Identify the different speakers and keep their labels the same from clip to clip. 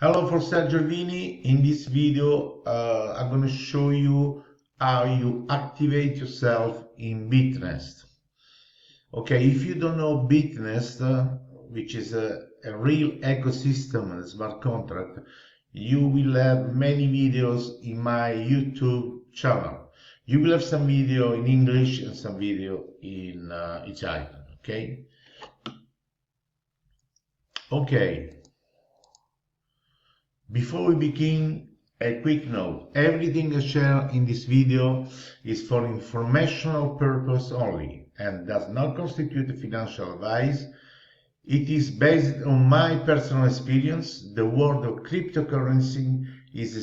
Speaker 1: Hello for Sergio Vini. In this video, I'm going to show you how you activate yourself in Bitnest. Okay, if you don't know Bitnest, which is a real ecosystem and smart contract, you will have many videos in my YouTube channel. You will have some video in English and some video in Italian. Okay. Okay. Before we begin, a quick note. Everything I share in this video is for informational purpose only and does not constitute a financial advice. It is based on my personal experience. The world of cryptocurrency is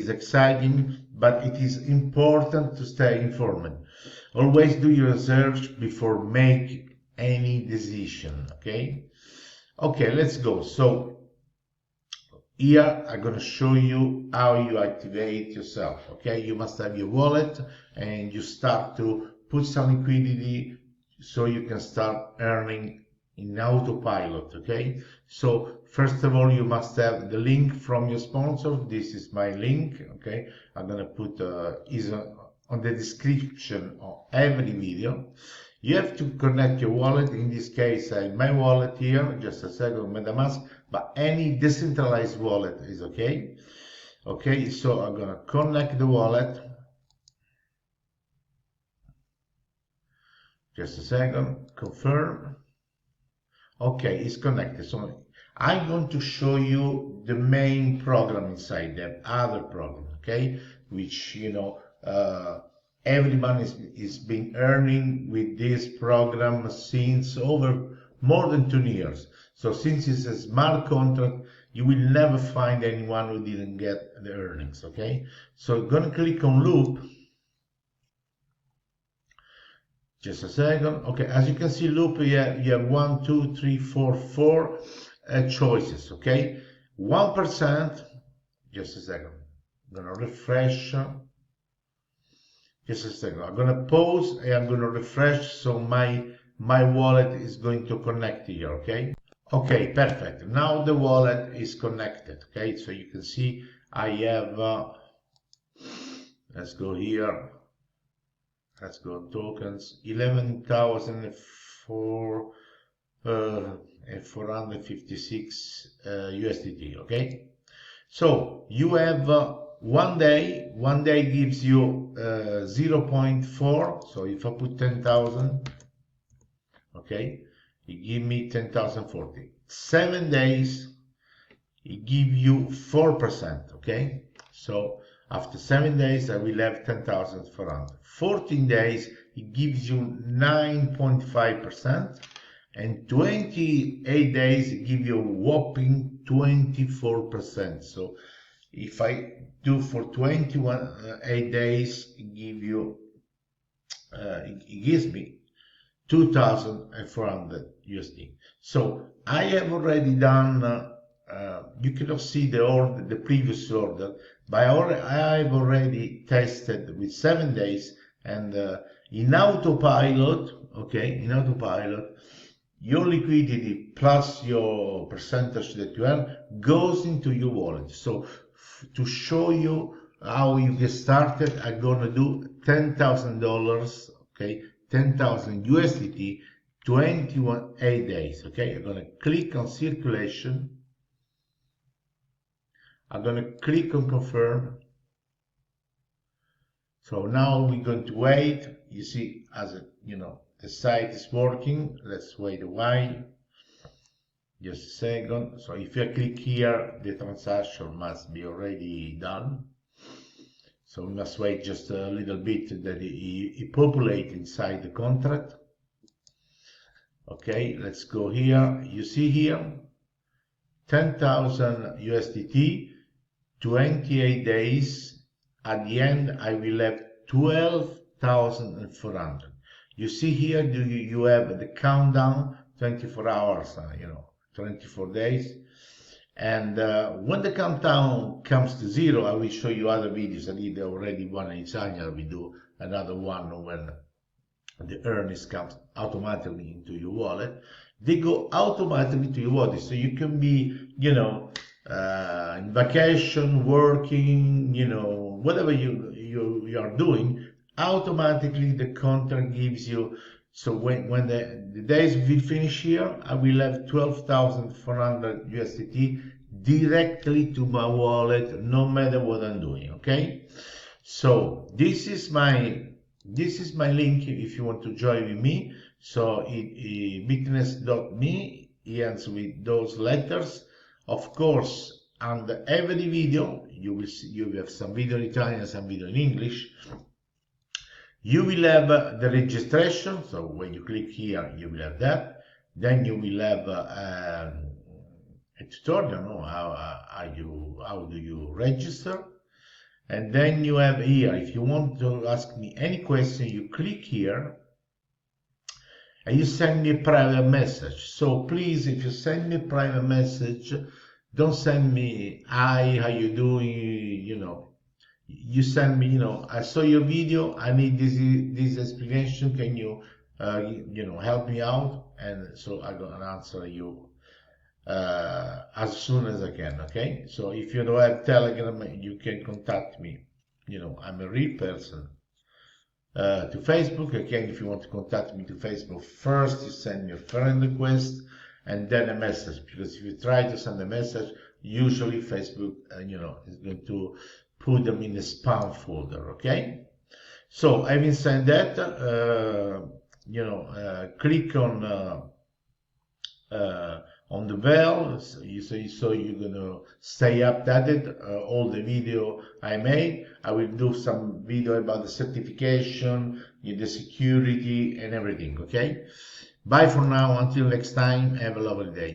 Speaker 1: exciting, but it is important to stay informed. Always do your research before make any decision, okay? Okay, let's go. So here I'm going to show you how you activate yourself. Okay, you must have your wallet and you start to put some liquidity so you can start earning in autopilot. Okay, so first of all, you must have the link from your sponsor. This is my link. Okay, I'm going to put is on the description of every video. You have to connect your wallet. In this case, I have my wallet here, just a second, MetaMask, but any decentralized wallet is okay. Okay, so I'm gonna connect the wallet. Just a second, confirm. Okay, it's connected. So I'm going to show you the main program inside that other program, okay, which everyone is been earning with this program since over more than 2 years. So since it's a smart contract, you will never find anyone who didn't get the earnings, okay? So I'm gonna click on loop. Just a second. Okay, as you can see, loop, you have 1, 2, 3, 4 choices, okay? 1%, just a second. I'm gonna refresh. Just a second. I'm gonna pause and I'm gonna refresh so my wallet is going to connect here, okay? Okay, perfect. Now the wallet is connected, okay? So you can see I have, let's go here. Let's go tokens, 11,456 USDT, okay? So you have 1 day. 1 day gives you 0.4. So if I put 10,000, okay, it give me 10,040. 7 days, it give you 4%, okay? So after 7 days, I will have 10,400. 14 days, it gives you 9.5%. And 28 days, it gives you a whopping 24%. So if I do for 8 days, it gives me 2,400 USD. So I have already done. You cannot see the previous order, but I've already tested with 7 days, and in autopilot. Okay, in autopilot, your liquidity plus your percentage that you earn goes into your wallet. So to show you how you get started, I'm gonna do $10,000. Okay, 10,000 USDT, 8 days. Okay, I'm gonna click on circulation. I'm going to click on confirm. So now we're going to wait. You see, the site is working. Let's wait a while. Just a second. So if I click here, the transaction must be already done. So we must wait just a little bit that it populates inside the contract. Okay, let's go here. You see here, 10,000 USDT. 28 days. At the end, I will have 12,400. You see here, you have the countdown, 24 hours, 24 days. And when the countdown comes to 0, I will show you other videos. I did already one in Italian. I will do another one when the earnings comes automatically into your wallet. they go automatically to your wallet. So you can be, in vacation, working, whatever you are doing, automatically the contract gives you. So when the days will finish here, I will have 12,400 USDT directly to my wallet, no matter what I'm doing. Okay, so this is my link if you want to join with me. So bitnest.me ends with those letters. Of course, under every video you will see, you will have some video in Italian, some video in English. You will have the registration. So when you click here, you will have that. Then you will have a tutorial, no? How do you register? And then you have here, if you want to ask me any question, you click here and you send me a private message. So please, if you send me a private message, don't send me, hi, how you doing, You send me, I saw your video, I need this explanation, can you, help me out? And so I'm gonna answer you as soon as I can. Okay, so if you don't have Telegram, you can contact me. I'm a real person. To Facebook, again, if you want to contact me to Facebook, first you send me a friend request and then a message, because if you try to send a message, usually Facebook is going to put them in the spam folder. Okay, so having said that, click on the bell, so you're gonna stay updated. All the video I made, I will do some video about the certification, the security and everything. Okay, bye for now, until next time, have a lovely day.